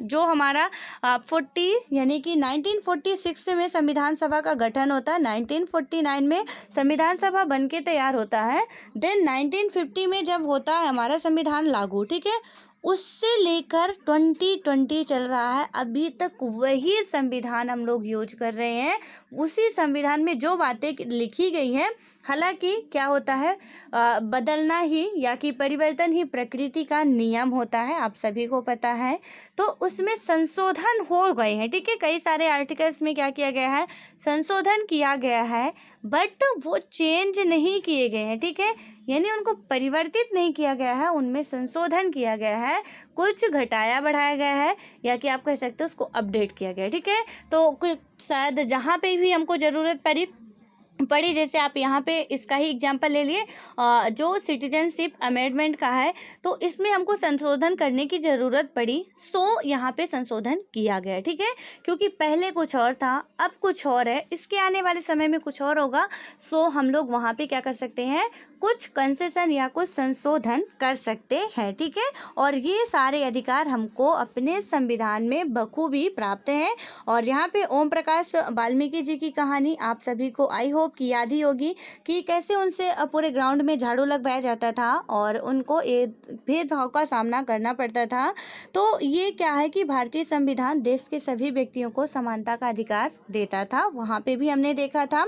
S1: जो हमारा 40 यानी कि 1946 में संविधान सभा का गठन होता है, 1949 में संविधान सभा बन के तैयार होता है, देन 1950 में जब होता है हमारा संविधान लागू। ठीक है, उससे लेकर 2020 चल रहा है, अभी तक वही संविधान हम लोग यूज कर रहे हैं। उसी संविधान में जो बातें लिखी गई हैं, हालांकि क्या होता है, बदलना ही या कि परिवर्तन ही प्रकृति का नियम होता है, आप सभी को पता है। तो उसमें संशोधन हो गए हैं। ठीक है, कई सारे आर्टिकल्स में क्या किया गया है, संशोधन किया गया है, बट वो चेंज नहीं किए गए हैं। ठीक है, यानी उनको परिवर्तित नहीं किया गया है, उनमें संशोधन किया गया है, कुछ घटाया बढ़ाया गया है, या कि आप कह सकते हो उसको अपडेट किया गया है। ठीक है, तो शायद जहाँ पे भी हमको ज़रूरत पड़ी, जैसे आप यहाँ पे इसका ही एग्जांपल ले लिए, जो सिटीजनशिप अमेंडमेंट का है, तो इसमें हमको संशोधन करने की ज़रूरत पड़ी, सो यहाँ पे संशोधन किया गया। ठीक है, क्योंकि पहले कुछ और था, अब कुछ और है, इसके आने वाले समय में कुछ और होगा, सो हम लोग वहाँ पे क्या कर सकते हैं, कुछ कंसेशन या कुछ संशोधन कर सकते हैं। ठीक है, और ये सारे अधिकार हमको अपने संविधान में बखूबी प्राप्त हैं। और यहाँ पे ओम प्रकाश वाल्मीकि जी की कहानी आप सभी को आई होप की याद ही होगी कि कैसे उनसे पूरे ग्राउंड में झाड़ू लगवाया जाता था और उनको ये भेदभाव का सामना करना पड़ता था। तो ये क्या है कि भारतीय संविधान देश के सभी व्यक्तियों को समानता का अधिकार देता था, वहाँ पे भी हमने देखा था।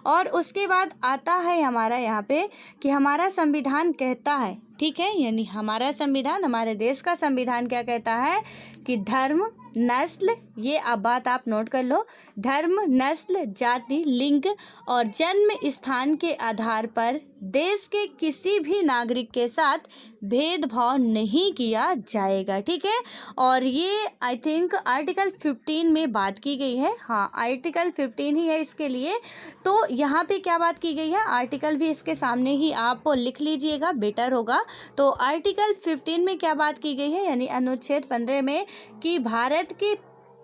S1: और उसके बाद आता है हमारा यहाँ पे कि हमारा संविधान कहता है, ठीक है, यानी हमारा संविधान, हमारे देश का संविधान क्या कहता है कि धर्म, नस्ल, ये अब बात आप नोट कर लो, धर्म, नस्ल, जाति, लिंग और जन्म स्थान के आधार पर देश के किसी भी नागरिक के साथ भेदभाव नहीं किया जाएगा। ठीक है, और ये आई थिंक आर्टिकल 15 में बात की गई है। हाँ, आर्टिकल 15 ही है इसके लिए। तो यहाँ पे क्या बात की गई है, आर्टिकल भी इसके सामने ही आप लिख लीजिएगा, बेटर होगा। तो आर्टिकल 15 में क्या बात की गई है, यानी अनुच्छेद 15 में, कि भारत के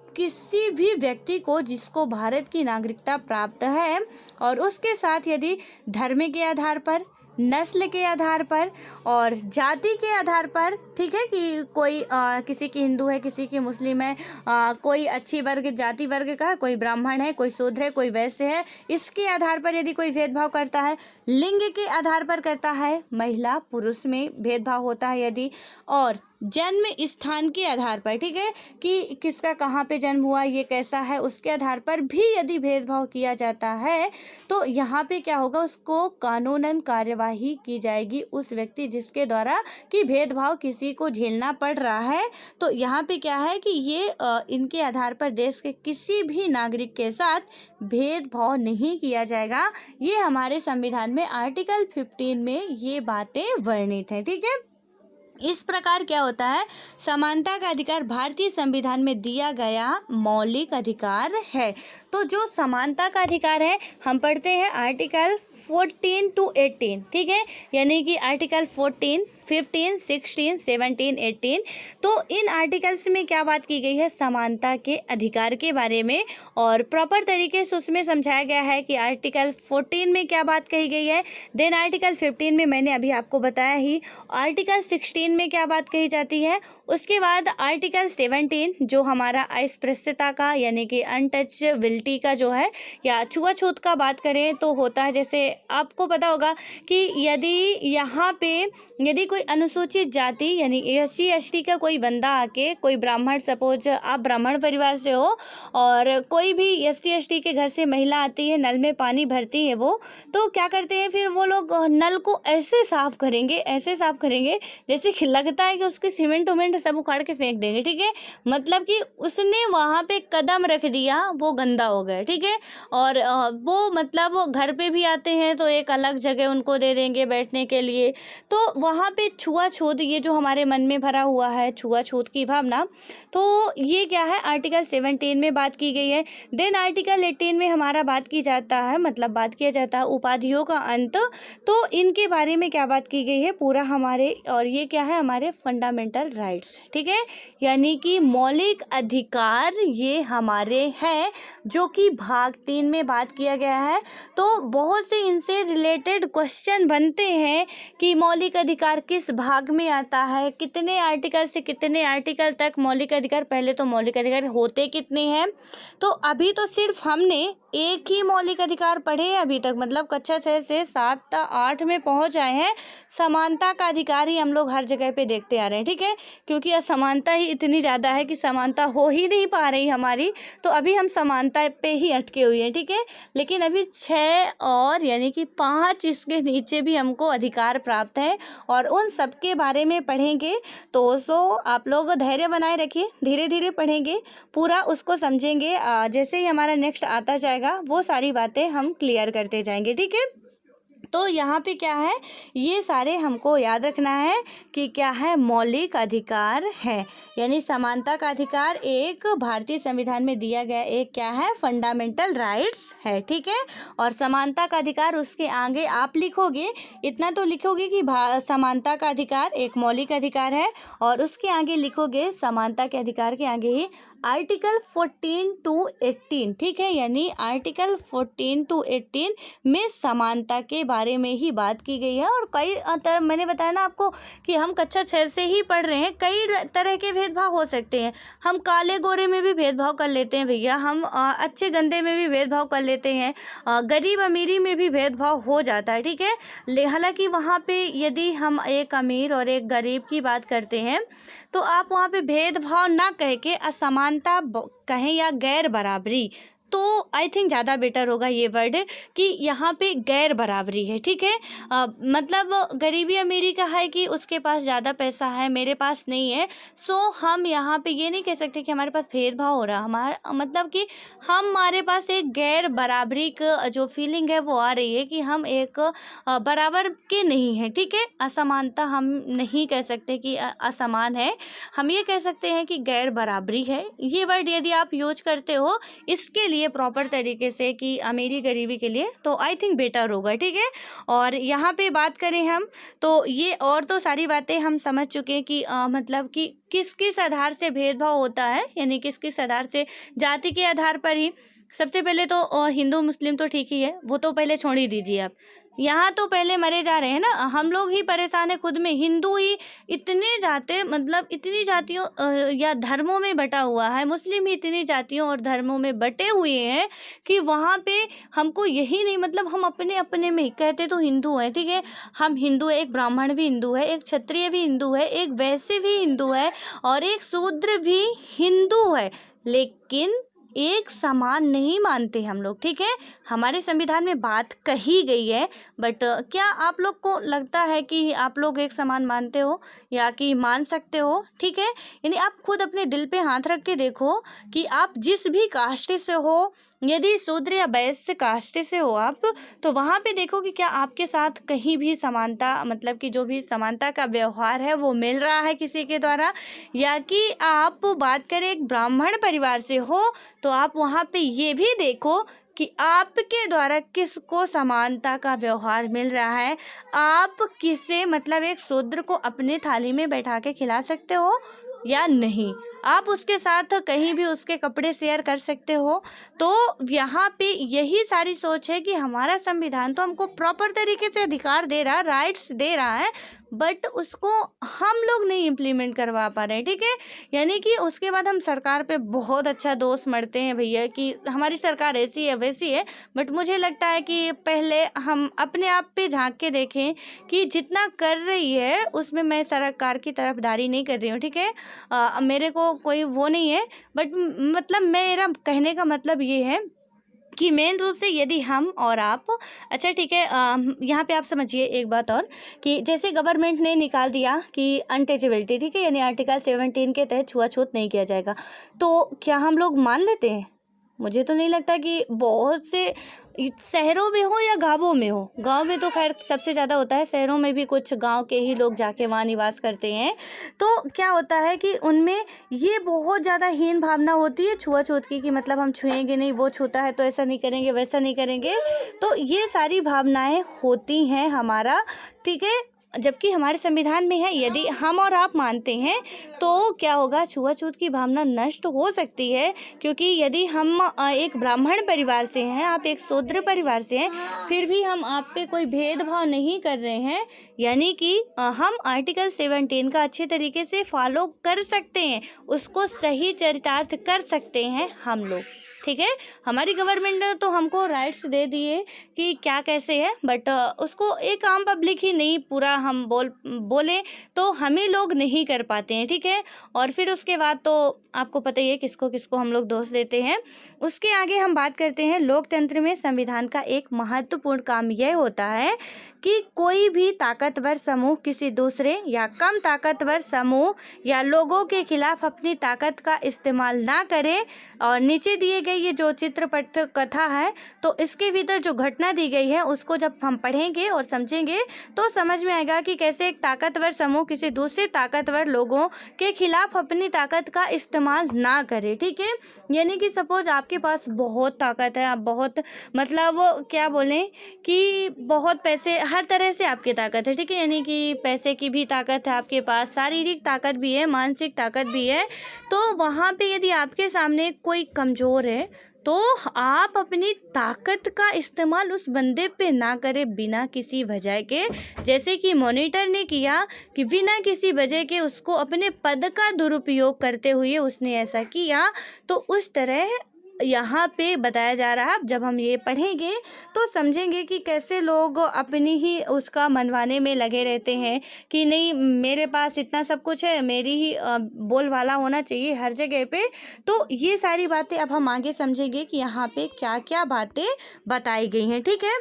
S1: किसी भी व्यक्ति को जिसको भारत की नागरिकता प्राप्त है और उसके साथ यदि धर्म के आधार पर, नस्ल के आधार पर और जाति के आधार पर, ठीक है, कि कोई किसी की हिंदू है, किसी की मुस्लिम है, कोई अच्छी वर्ग जाति वर्ग का है, कोई ब्राह्मण है, कोई शूद्र है, कोई वैश्य है, इसके आधार पर यदि कोई भेदभाव करता है, लिंग के आधार पर करता है, महिला पुरुष में भेदभाव होता है यदि, और जन्म स्थान के आधार पर, ठीक है, कि किसका कहाँ पे जन्म हुआ, ये कैसा है, उसके आधार पर भी यदि भेदभाव किया जाता है तो यहाँ पे क्या होगा, उसको कानूनन कार्यवाही की जाएगी उस व्यक्ति जिसके द्वारा कि भेदभाव किसी को झेलना पड़ रहा है। तो यहाँ पे क्या है कि ये इनके आधार पर देश के किसी भी नागरिक के साथ भेदभाव नहीं किया जाएगा। ये हमारे संविधान में आर्टिकल 15 में ये बातें वर्णित हैं। ठीक है, इस प्रकार क्या होता है, समानता का अधिकार भारतीय संविधान में दिया गया मौलिक अधिकार है। तो जो समानता का अधिकार है हम पढ़ते हैं आर्टिकल 14 to 18, ठीक है, यानी कि आर्टिकल 14, 15, 16, 17, 18। तो इन आर्टिकल्स में क्या बात की गई है, समानता के अधिकार के बारे में, और प्रॉपर तरीके से उसमें समझाया गया है कि आर्टिकल 14 में क्या बात कही गई है, देन आर्टिकल 15 में मैंने अभी आपको बताया ही, आर्टिकल 16 में क्या बात कही जाती है, उसके बाद आर्टिकल 17 जो हमारा अस्पृश्यता का यानी कि अनटचेबिलिटी का जो है या छुआछूत का बात करें तो होता है, जैसे आपको पता होगा कि यदि कोई अनुसूचित जाति यानी SC ST का कोई बंदा आके, कोई ब्राह्मण, सपोज आप ब्राह्मण परिवार से हो और कोई भी SC ST के घर से महिला आती है, नल में पानी भरती है वो, तो क्या करते हैं फिर वो लोग नल को ऐसे साफ करेंगे जैसे कि लगता है कि उसकी सीमेंट उमेंट सब उखाड़ के फेंक देंगे, ठीक है, मतलब कि उसने वहाँ पे कदम रख दिया, वो गंदा हो गया, ठीक है। और वो मतलब वो घर पे भी आते हैं तो एक अलग जगह उनको दे देंगे बैठने के लिए, तो वहाँ पे छुआछूत, ये जो हमारे मन में भरा हुआ है छुआछूत की भावना, तो ये क्या है आर्टिकल 17 में बात की गई है। देन आर्टिकल 18 में हमारा बात किया जाता है उपाधियों का अंत, तो इनके बारे में क्या बात की गई है पूरा हमारे, और ये क्या है हमारे फंडामेंटल राइट्स, ठीक है, यानी कि मौलिक अधिकार ये हमारे हैं, जो कि भाग 3 में बात किया गया है। तो बहुत से इनसे रिलेटेड क्वेश्चन बनते हैं कि मौलिक अधिकार किस भाग में आता है, कितने आर्टिकल से कितने आर्टिकल तक मौलिक अधिकार, पहले तो मौलिक अधिकार होते कितने हैं। तो अभी तो सिर्फ हमने एक ही मौलिक अधिकार पढ़े हैं अभी तक, मतलब कक्षा 6 से 7 8 में पहुंच आए हैं। समानता का अधिकार ही हम लोग हर जगह पे देखते आ रहे हैं, ठीक है, क्योंकि असमानता ही इतनी ज़्यादा है कि समानता हो ही नहीं पा रही हमारी, तो अभी हम समानता पे ही अटके हुए हैं, ठीक है। लेकिन अभी 6 और यानी कि 5 इसके नीचे भी हमको अधिकार प्राप्त है और उन सब के बारे में पढ़ेंगे। तो आप लोग धैर्य बनाए रखिए, धीरे धीरे पढ़ेंगे, पूरा उसको समझेंगे, जैसे ही हमारा नेक्स्ट आता जाएगा वो सारी बातें हम क्लियर करते जाएंगे, ठीक है। तो यहाँ पे क्या है, ये सारे हमको याद रखना है कि क्या है, मौलिक अधिकार है, यानी समानता का अधिकार एक भारतीय संविधान में दिया गया एक क्या है, फंडामेंटल राइट्स है, ठीक है। और समानता का अधिकार उसके आगे आप लिखोगे, इतना तो लिखोगे कि समानता का अधिकार एक मौलिक अधिकार है, और उसके आगे लिखोगे समानता के अधिकार के आगे ही आर्टिकल 14 to 18, ठीक है, यानी आर्टिकल 14 to 18 में समानता के बारे में ही बात की गई है। और कई मैंने बताया ना आपको कि हम कक्षा 6 से ही पढ़ रहे हैं, कई तरह के भेदभाव हो सकते हैं, हम काले गोरे में भी भेदभाव कर लेते हैं भैया, हम अच्छे गंदे में भी भेदभाव कर लेते हैं, गरीब अमीरी में भी भेदभाव हो जाता है, ठीक है। हालांकि वहाँ पे यदि हम एक अमीर और एक गरीब की बात करते हैं तो आप वहाँ पे भेदभाव ना कह के असमानता कहें या गैर बराबरी, तो आई थिंक ज़्यादा बेटर होगा ये वर्ड कि यहाँ पे गैर बराबरी है, ठीक है। मतलब गरीबी अमीरी का है कि उसके पास ज़्यादा पैसा है, मेरे पास नहीं है, सो हम यहाँ पे ये नहीं कह सकते कि हमारे पास भेदभाव हो रहा, हमारा मतलब कि हमारे पास एक गैर बराबरी का जो फीलिंग है वो आ रही है कि हम एक बराबर के नहीं हैं, ठीक है। असमानता हम नहीं कह सकते कि असमान है, हम ये कह सकते हैं कि गैर बराबरी है। ये वर्ड यदि आप यूज करते हो इसके लिए प्रॉपर तरीके से कि अमीरी गरीबी के लिए, तो आई थिंक बेटर होगा, ठीक है। और यहाँ पे बात करें हम तो ये और तो सारी बातें हम समझ चुके हैं कि मतलब कि किस किस आधार से भेदभाव होता है, यानी किस किस आधार से, जाति के आधार पर ही। सबसे पहले तो हिंदू मुस्लिम तो ठीक ही है, वो तो पहले छोड़ ही दीजिए आप, यहाँ तो पहले मरे जा रहे हैं ना, हम लोग ही परेशान है खुद में। हिंदू ही इतने जाते मतलब इतनी जातियों या धर्मों में बटा हुआ है, मुस्लिम ही इतनी जातियों और धर्मों में बटे हुए हैं कि वहाँ पे हमको यही नहीं, मतलब हम अपने अपने में कहते तो हिंदू हैं, ठीक है, हम हिंदू है, एक ब्राह्मण भी हिंदू है, एक क्षत्रिय भी हिंदू है, एक वैश्य भी हिंदू है और एक शूद्र भी हिंदू है, लेकिन एक समान नहीं मानते हम लोग, ठीक है। हमारे संविधान में बात कही गई है, बट क्या आप लोग को लगता है कि आप लोग एक समान मानते हो या कि मान सकते हो, ठीक है। यानी आप खुद अपने दिल पे हाथ रख के देखो कि आप जिस भी कास्ट से हो यदि शूद्र या वैश्य कास्ट से हो आप, तो वहाँ पे देखो कि क्या आपके साथ कहीं भी समानता, मतलब कि जो भी समानता का व्यवहार है वो मिल रहा है किसी के द्वारा, या कि आप बात करें एक ब्राह्मण परिवार से हो, तो आप वहाँ पे ये भी देखो कि आपके द्वारा किसको समानता का व्यवहार मिल रहा है। आप किसे, मतलब एक शूद्र को अपने थाली में बैठा के खिला सकते हो या नहीं, आप उसके साथ कहीं भी उसके कपड़े शेयर कर सकते हो। तो यहाँ पे यही सारी सोच है कि हमारा संविधान तो हमको प्रॉपर तरीके से अधिकार दे रहा है, राइट्स दे रहा है, बट उसको हम लोग नहीं इम्प्लीमेंट करवा पा रहे हैं। ठीक है, यानी कि उसके बाद हम सरकार पे बहुत अच्छा दोष मढ़ते हैं भैया कि हमारी सरकार ऐसी है वैसी है, बट मुझे लगता है कि पहले हम अपने आप पे झांक के देखें कि जितना कर रही है उसमें मैं सरकार की तरफदारी नहीं कर रही हूँ। ठीक है, मेरे को कोई वो नहीं है, बट मतलब मेरा कहने का मतलब ये है कि मेन रूप से यदि हम और आप, अच्छा ठीक है, यहाँ पे आप समझिए एक बात और, कि जैसे गवर्नमेंट ने निकाल दिया कि अनटचेबिलिटी, ठीक है, यानी आर्टिकल 17 के तहत छुआछूत नहीं किया जाएगा, तो क्या हम लोग मान लेते हैं? मुझे तो नहीं लगता कि बहुत से शहरों में हो या गांवों में हो, गांव में तो खैर सबसे ज़्यादा होता है, शहरों में भी कुछ गांव के ही लोग जाके वहाँ निवास करते हैं, तो क्या होता है कि उनमें ये बहुत ज़्यादा हीन भावना होती है छुआछूत की, कि मतलब हम छुएंगे नहीं, वो छूता है तो ऐसा नहीं करेंगे वैसा नहीं करेंगे, तो ये सारी भावनाएं होती हैं हमारा। ठीक है, जबकि हमारे संविधान में है, यदि हम और आप मानते हैं तो क्या होगा, छुआछूत की भावना नष्ट हो सकती है, क्योंकि यदि हम एक ब्राह्मण परिवार से हैं, आप एक शूद्र परिवार से हैं, फिर भी हम आप पे कोई भेदभाव नहीं कर रहे हैं, यानी कि हम आर्टिकल 17 का अच्छे तरीके से फॉलो कर सकते हैं, उसको सही चरितार्थ कर सकते हैं हम लोग। ठीक है, हमारी गवर्नमेंट ने तो हमको राइट्स दे दिए कि क्या कैसे है, बट उसको एक आम पब्लिक ही नहीं, पूरा हम बोले तो हमें लोग नहीं कर पाते हैं। ठीक है, और फिर उसके बाद तो आपको पता ही है किसको किसको हम लोग दोष देते हैं। उसके आगे हम बात करते हैं, लोकतंत्र में संविधान का एक महत्वपूर्ण काम यह होता है कि कोई भी ताकतवर समूह किसी दूसरे या कम ताकतवर समूह या लोगों के खिलाफ अपनी ताकत का इस्तेमाल ना करे। और नीचे दिए गए ये जो चित्रपट कथा है, तो इसके भीतर जो घटना दी गई है उसको जब हम पढ़ेंगे और समझेंगे तो समझ में आएगा कि कैसे एक ताकतवर समूह किसी दूसरे ताकतवर लोगों के खिलाफ अपनी ताकत का इस्तेमाल ना करे। ठीक है, यानी कि सपोज आपके पास बहुत ताकत है, आप बहुत, मतलब क्या बोलें कि बहुत पैसे, हर तरह से आपकी ताकत है। ठीक है, यानी कि पैसे की भी ताकत है आपके पास, शारीरिक ताकत भी है, मानसिक ताकत भी है, तो वहाँ पे यदि आपके सामने कोई कमज़ोर है तो आप अपनी ताकत का इस्तेमाल उस बंदे पे ना करें बिना किसी वजह के, जैसे कि मॉनिटर ने किया कि बिना किसी वजह के उसको अपने पद का दुरुपयोग करते हुए उसने ऐसा किया, तो उस तरह यहाँ पे बताया जा रहा है। जब हम ये पढ़ेंगे तो समझेंगे कि कैसे लोग अपनी ही उसका मनवाने में लगे रहते हैं कि नहीं मेरे पास इतना सब कुछ है, मेरी ही बोलबाला होना चाहिए हर जगह पे। तो ये सारी बातें अब हम आगे समझेंगे कि यहाँ पे क्या क्या बातें बताई गई हैं। ठीक है,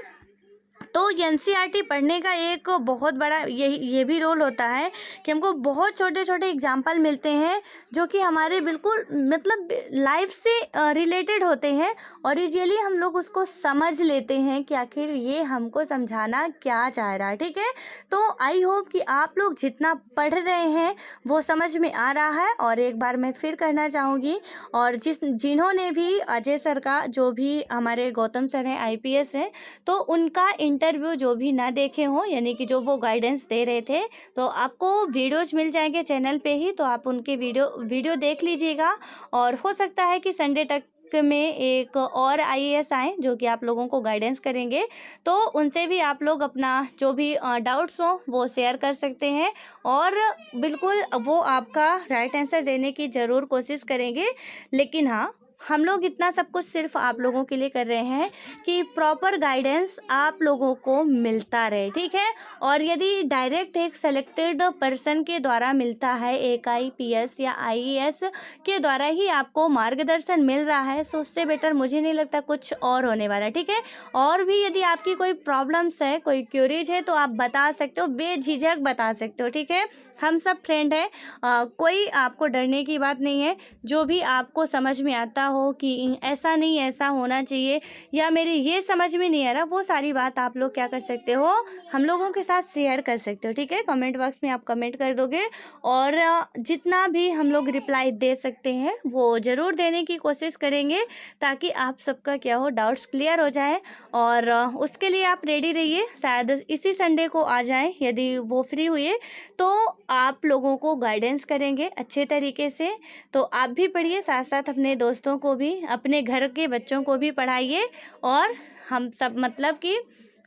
S1: तो एनसीईआरटी पढ़ने का एक बहुत बड़ा ये भी रोल होता है कि हमको बहुत छोटे छोटे एग्जाम्पल मिलते हैं जो कि हमारे बिल्कुल मतलब लाइफ से रिलेटेड होते हैं, और इजीली हम लोग उसको समझ लेते हैं कि आखिर ये हमको समझाना क्या चाह रहा है। ठीक है, तो आई होप कि आप लोग जितना पढ़ रहे हैं वो समझ में आ रहा है। और एक बार मैं फिर कहना चाहूँगी, और जिन्होंने भी अजय सर का, जो भी हमारे गौतम सर हैं आईपीएस हैं, तो उनका इंटरव्यू जो भी ना देखे हों, यानी कि जो वो गाइडेंस दे रहे थे, तो आपको वीडियोज मिल जाएंगे चैनल पे ही, तो आप उनके वीडियो देख लीजिएगा। और हो सकता है कि संडे तक में एक और आईएएस आए जो कि आप लोगों को गाइडेंस करेंगे, तो उनसे भी आप लोग अपना जो भी डाउट्स हो वो शेयर कर सकते हैं, और बिल्कुल वो आपका राइट आंसर देने की ज़रूर कोशिश करेंगे। लेकिन हाँ, हम लोग इतना सब कुछ सिर्फ आप लोगों के लिए कर रहे हैं कि प्रॉपर गाइडेंस आप लोगों को मिलता रहे। ठीक है, और यदि डायरेक्ट एक सेलेक्टेड पर्सन के द्वारा मिलता है, एक आईपीएस या आईएएस के द्वारा ही आपको मार्गदर्शन मिल रहा है, तो उससे बेटर मुझे नहीं लगता कुछ और होने वाला है। ठीक है, और भी यदि आपकी कोई प्रॉब्लम्स है, कोई क्यूरीज है, तो आप बता सकते हो, बेझिझक बता सकते हो। ठीक है, हम सब फ्रेंड हैं। कोई आपको डरने की बात नहीं है। जो भी आपको समझ में आता हो कि ऐसा नहीं ऐसा होना चाहिए या मेरे ये समझ में नहीं आ रहा, वो सारी बात आप लोग क्या कर सकते हो, हम लोगों के साथ शेयर कर सकते हो। ठीक है, कमेंट बॉक्स में आप कमेंट कर दोगे और जितना भी हम लोग रिप्लाई दे सकते हैं वो ज़रूर देने की कोशिश करेंगे, ताकि आप सबका क्या हो, डाउट्स क्लियर हो जाए। और उसके लिए आप रेडी रहिए। शायद इसी संडे को आ जाएं, यदि वो फ्री हुए तो आप लोगों को गाइडेंस करेंगे अच्छे तरीके से। तो आप भी पढ़िए, साथ साथ अपने दोस्तों को भी, अपने घर के बच्चों को भी पढ़ाइए। और हम सब मतलब कि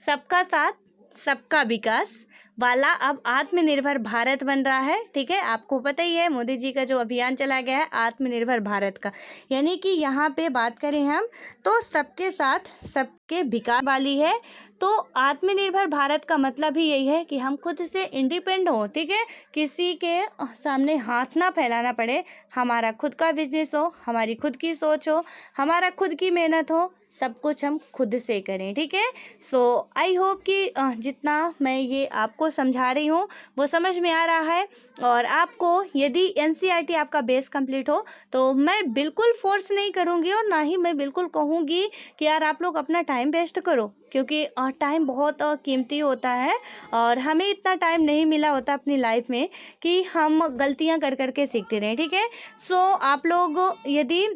S1: सबका साथ सबका विकास वाला अब आत्मनिर्भर भारत बन रहा है। ठीक है, आपको पता ही है मोदी जी का जो अभियान चला गया है आत्मनिर्भर भारत का, यानी कि यहाँ पे बात करें हम तो सबके साथ सबके विकास वाली है। तो आत्मनिर्भर भारत का मतलब ही यही है कि हम खुद से इंडिपेंड हों। ठीक है, किसी के सामने हाथ ना फैलाना पड़े, हमारा खुद का बिजनेस हो, हमारी खुद की सोच हो, हमारा खुद की मेहनत हो, सब कुछ हम खुद से करें। ठीक है, सो आई होप कि जितना मैं ये आपको समझा रही हूँ वो समझ में आ रहा है। और आपको यदि एनसीईआरटी आपका बेस कंप्लीट हो तो मैं बिल्कुल फोर्स नहीं करूँगी और ना ही मैं बिल्कुल कहूँगी कि यार आप लोग अपना टाइम वेस्ट करो, क्योंकि टाइम बहुत कीमती होता है और हमें इतना टाइम नहीं मिला होता अपनी लाइफ में कि हम गलतियां कर करके सीखते रहें। ठीक है, सो आप लोग यदि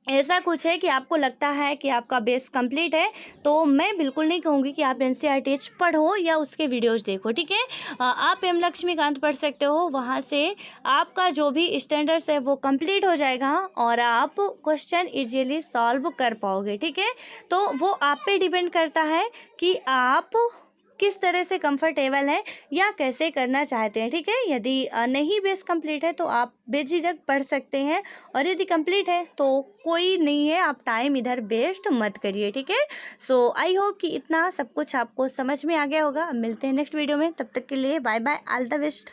S1: ऐसा कुछ है कि आपको लगता है कि आपका बेस कंप्लीट है तो मैं बिल्कुल नहीं कहूँगी कि आप एनसीईआरटी पढ़ो या उसके वीडियोस देखो। ठीक है, आप एम लक्ष्मीकांत पढ़ सकते हो, वहाँ से आपका जो भी स्टैंडर्ड्स है वो कंप्लीट हो जाएगा और आप क्वेश्चन इजीली सॉल्व कर पाओगे। ठीक है, तो वो आप पे डिपेंड करता है कि आप किस तरह से कंफर्टेबल है या कैसे करना चाहते हैं। ठीक है, यदि नहीं बेस कंप्लीट है तो आप बेझिझक पढ़ सकते हैं, और यदि कंप्लीट है तो कोई नहीं है, आप टाइम इधर वेस्ट मत करिए। ठीक है, सो आई होप कि इतना सब कुछ आपको समझ में आ गया होगा। अब मिलते हैं नेक्स्ट वीडियो में, तब तक के लिए bye bye, all the best.